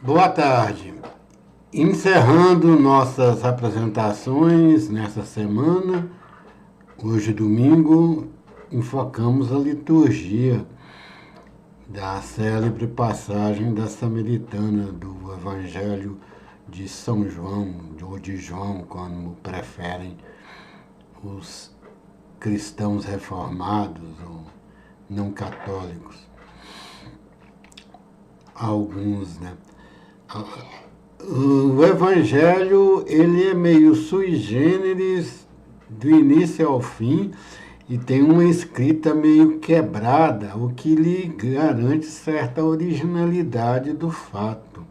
Boa tarde. Encerrando nossas apresentações nessa semana, hoje domingo, enfocamos a liturgia da célebre passagem da Samaritana do Evangelho de São João, ou de João, como preferem os cristãos reformados ou não católicos. Alguns, né? O Evangelho, ele é meio sui generis, do início ao fim, e tem uma escrita meio quebrada, o que lhe garante certa originalidade do fato,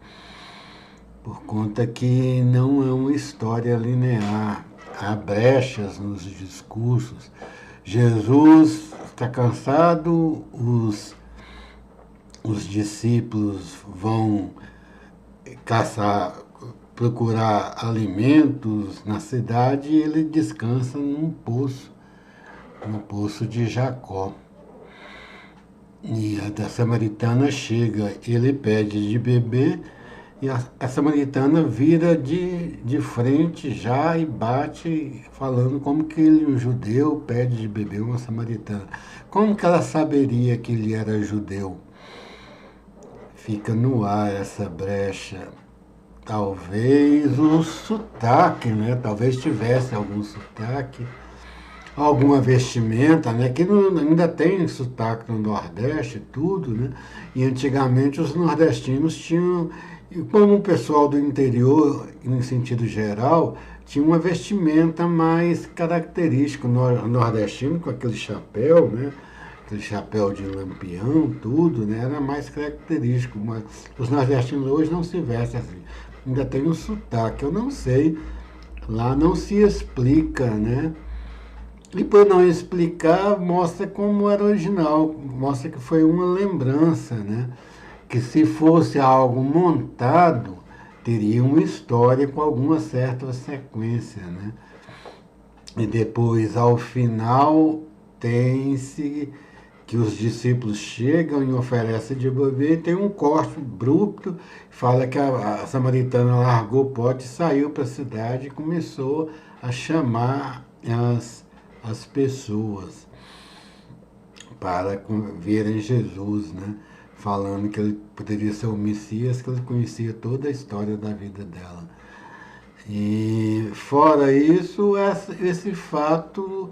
por conta que não é uma história linear, há brechas nos discursos. Jesus está cansado, os discípulos vão caçar, procurar alimentos na cidade e ele descansa no poço de Jacó. E a samaritana chega, ele pede de beber e a samaritana vira de frente já e bate, falando como que ele, um judeu, pede de beber uma samaritana. Como que ela saberia que ele era judeu? Fica no ar essa brecha. Talvez o sotaque, né? Talvez tivesse algum sotaque, alguma vestimenta, né? Que ainda tem sotaque no Nordeste e tudo, né? E antigamente os nordestinos tinham, como o pessoal do interior, em sentido geral, tinha uma vestimenta mais característica nordestino, com aquele chapéu, né? Aquele chapéu de lampião, tudo, né? Era mais característico, mas os nordestinos hoje não se vestem assim. Ainda tem um sotaque, eu não sei, lá não se explica, né? E por não explicar, mostra como era original, mostra que foi uma lembrança, né? Que se fosse algo montado, teria uma história com alguma certa sequência, né? E depois, ao final, tem-se que os discípulos chegam e oferecem de beber, e tem um corte abrupto, fala que a samaritana largou o pote, saiu para a cidade e começou a chamar as pessoas para verem Jesus, né? Falando que ele poderia ser o Messias, que ele conhecia toda a história da vida dela. E fora isso, esse fato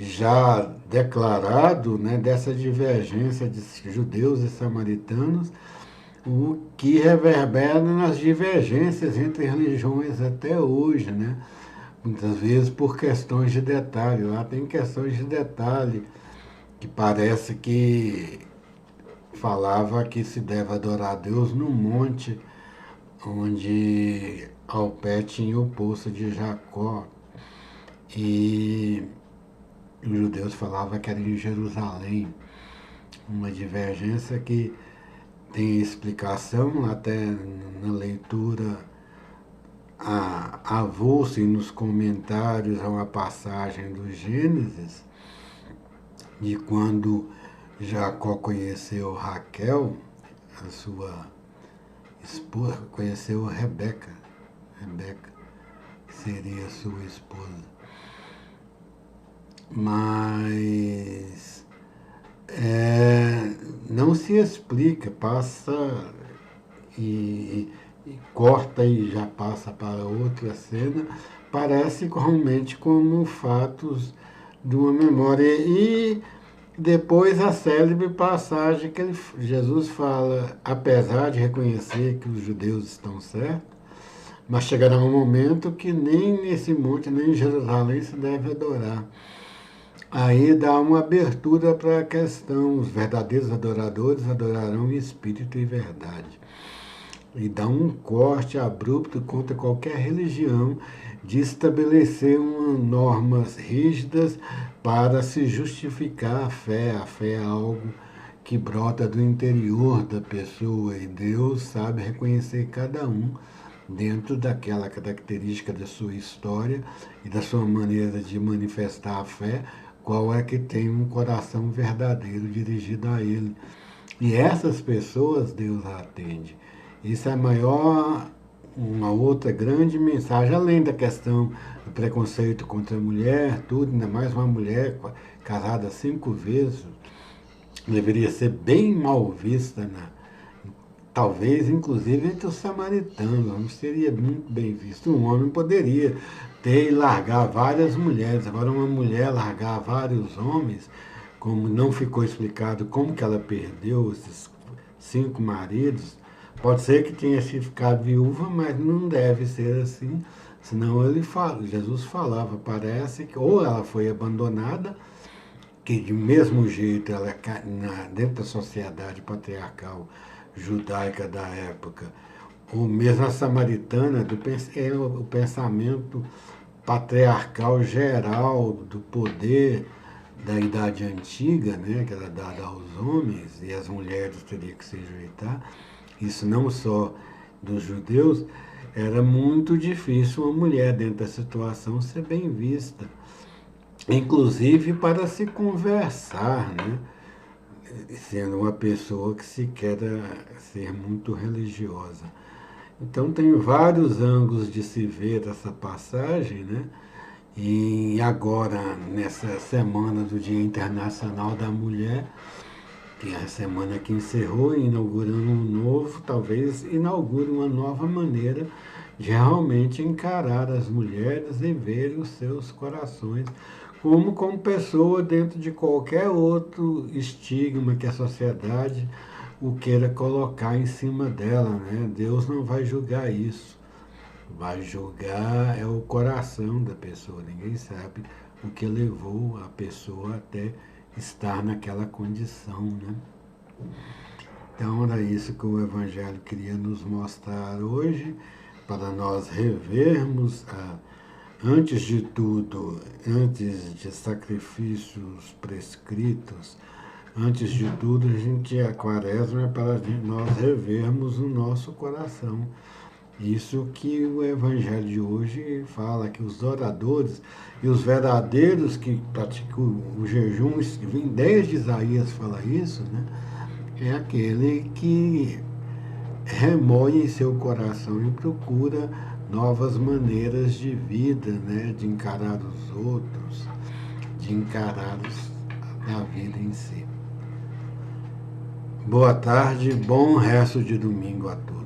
já declarado, né, dessa divergência de judeus e samaritanos, o que reverbera nas divergências entre religiões até hoje, né? Muitas vezes por questões de detalhe. Lá tem questões de detalhe que parece que falava que se deve adorar a Deus no monte onde ao pé tinha o poço de Jacó. E os judeus falavam que era em Jerusalém. Uma divergência que tem explicação até na leitura avulsa e nos comentários a uma passagem do Gênesis, de quando Jacó conheceu Raquel, a sua esposa, conheceu Rebeca. Rebeca seria sua esposa. Mas não se explica, passa e corta e já passa para outra cena, parece realmente como fatos de uma memória. E depois a célebre passagem que Jesus fala, apesar de reconhecer que os judeus estão certos, mas chegará um momento que nem nesse monte, nem em Jerusalém se deve adorar. Aí dá uma abertura para a questão, os verdadeiros adoradores adorarão em espírito e verdade. E dá um corte abrupto contra qualquer religião de estabelecer normas rígidas para se justificar a fé. A fé é algo que brota do interior da pessoa e Deus sabe reconhecer cada um dentro daquela característica da sua história e da sua maneira de manifestar a fé, qual é que tem um coração verdadeiro dirigido a Ele. E essas pessoas Deus atende. Isso é uma outra grande mensagem, além da questão do preconceito contra a mulher, tudo, ainda mais uma mulher casada 5 vezes, deveria ser bem mal vista, talvez inclusive entre os samaritanos, não seria muito bem visto. Um homem poderia ter e largar várias mulheres, agora uma mulher largar vários homens, como não ficou explicado como que ela perdeu esses 5 maridos, pode ser que tenha ficado viúva, mas não deve ser assim, senão Jesus falava, parece que ou ela foi abandonada, que de mesmo jeito ela dentro da sociedade patriarcal judaica da época, ou mesmo a samaritana, é o pensamento patriarcal geral do poder da Idade Antiga, né, que era dada aos homens, e as mulheres teriam que se sujeitar, isso não só dos judeus, era muito difícil uma mulher dentro da situação ser bem vista, inclusive para se conversar, né, sendo uma pessoa que se quer ser muito religiosa. Então tem vários ângulos de se ver essa passagem, né? E agora, nessa semana do Dia Internacional da Mulher, que é a semana que encerrou, inaugurando um novo, talvez inaugure uma nova maneira de realmente encarar as mulheres e ver os seus corações como pessoa dentro de qualquer outro estigma que a sociedade o queira colocar em cima dela, né? Deus não vai julgar isso. Vai julgar é o coração da pessoa. Ninguém sabe o que levou a pessoa até estar naquela condição, né? Então era isso que o Evangelho queria nos mostrar hoje, para nós revermos antes de tudo, antes de sacrifícios prescritos, antes de tudo, a quaresma é para nós revermos o nosso coração. Isso que o Evangelho de hoje fala, que os oradores e os verdadeiros que praticam o jejum, vem desde Isaías fala isso, né? É aquele que remoe em seu coração e procura novas maneiras de vida, né? De encarar os outros, de encarar a vida em si. Boa tarde, bom resto de domingo a todos.